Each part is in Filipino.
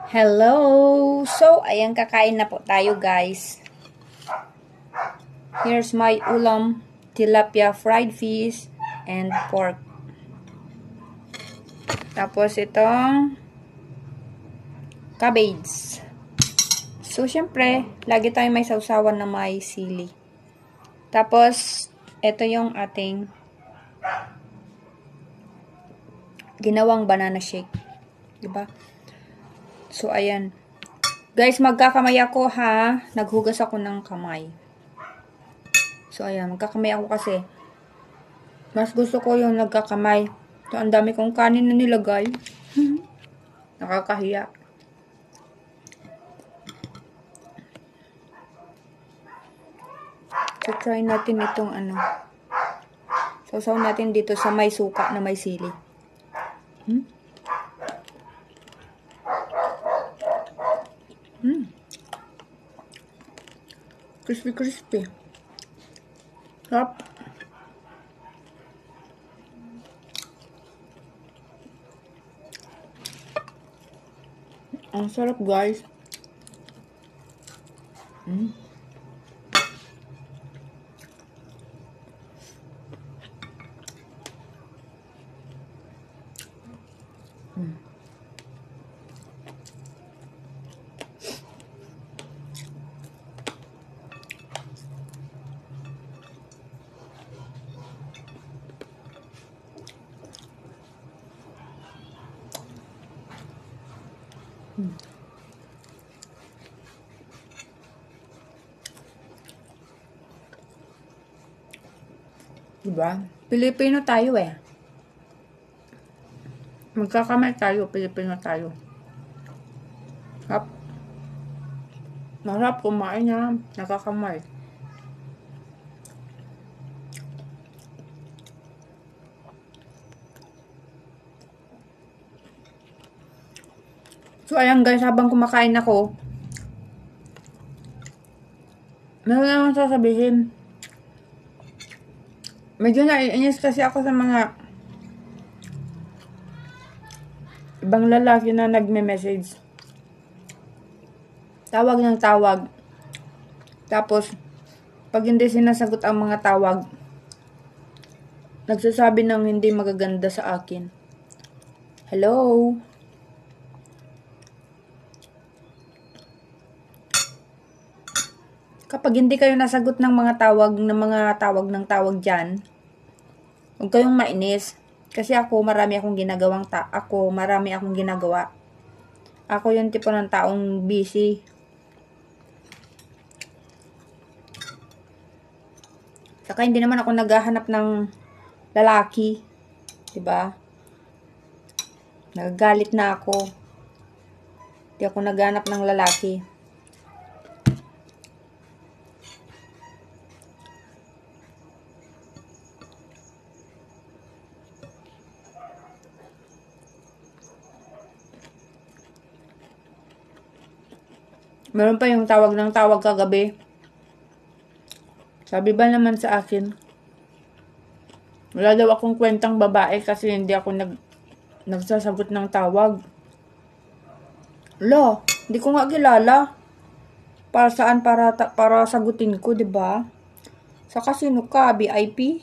Hello! So, ayan, kakain na po tayo, guys. Here's my ulam, tilapia fried fish, and pork. Tapos, itong cabbage. So, syempre, lagi tayong may sausawan na may sili. Tapos, ito yung ating ginawang banana shake. Diba? So, ayan. Guys, magkakamay ako, ha? Naghugas ako ng kamay. So, ayan. Magkakamay ako kasi mas gusto ko yung nagkakamay. So, ang dami kong kanin na nilagay. Nakakahiya. So, try natin itong sausaw natin dito sa may suka na may sili. Crispy, crispy. Sarap. Ang sarap, guys. Diba? Pilipino tayo eh. Magkakamay tayo, Pilipino tayo. Sarap. Masarap kumain na nakakamay. So, ayan guys, habang kumakain ako, meron naman sasabihin. Medyo naiinis kasi ako sa mga ibang lalaki na nagme-message. Tawag ng tawag. Tapos, pag hindi sinasagot ang mga tawag, nagsasabi ng hindi magaganda sa akin. Hello? Kapag hindi kayo nasagot ng mga tawag dyan, huwag kayong mainis. Kasi marami akong ginagawa. Ako yung tipo ng taong busy. Saka hindi naman ako naghahanap ng lalaki. Diba? Nagagalit na ako. Hindi ako naghahanap ng lalaki. Meron pa yung tawag ng tawag kagabi. Sabi ba naman sa akin, wala daw akong kwentang babae kasi hindi ako nagsasagot ng tawag. Lo, hindi ko nga kilala. Para saan? Para sagutin ko, 'di ba? Saka sino ka? VIP?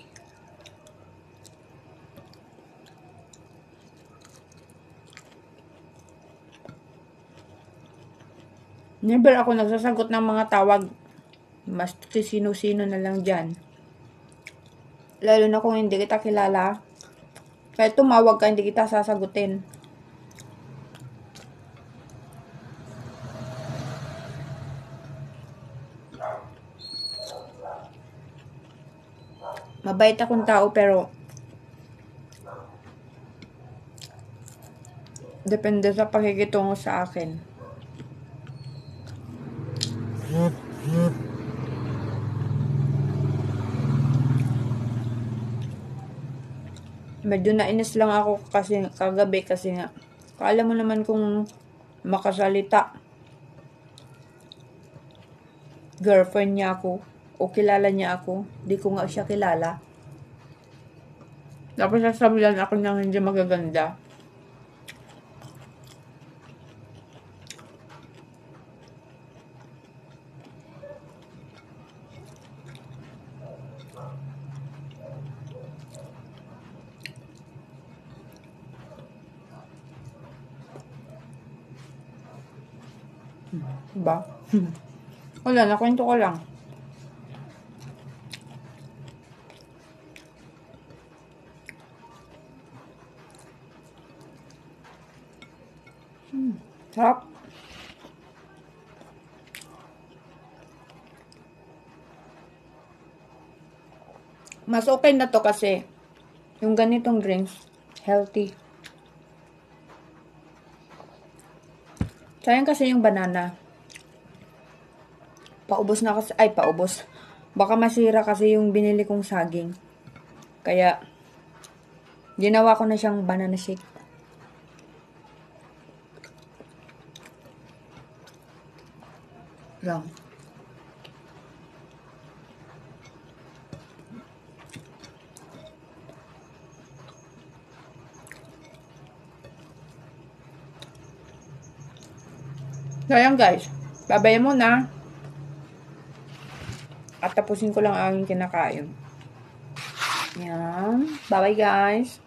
Never ako nagsasagot ng mga tawag. Mas sino-sino na lang dyan. Lalo na kung hindi kita kilala. Kahit tumawag ka, hindi kita sasagutin. Mabait akong tao pero depende sa pakikitungo sa akin. Medyo nainis lang ako kasi kagabi kasi nga kala mo naman kung makasalita girlfriend niya ako o kilala niya ako, di ko nga siya kilala. Tapos sasabihan ako ng hindi magaganda. Diba? Wala, nakwento ko lang. Sarap. Mas okay na to kasi yung ganitong drinks, healthy. Sayang kasi yung banana. Paubos na kasi, ay paubos. Baka masira kasi yung binili kong saging. Kaya, ginawa ko na siyang banana shake. Lang. So, ayan guys. Babayan mo na. At tapusin ko lang ang kinakain. Yan. Bye-bye guys.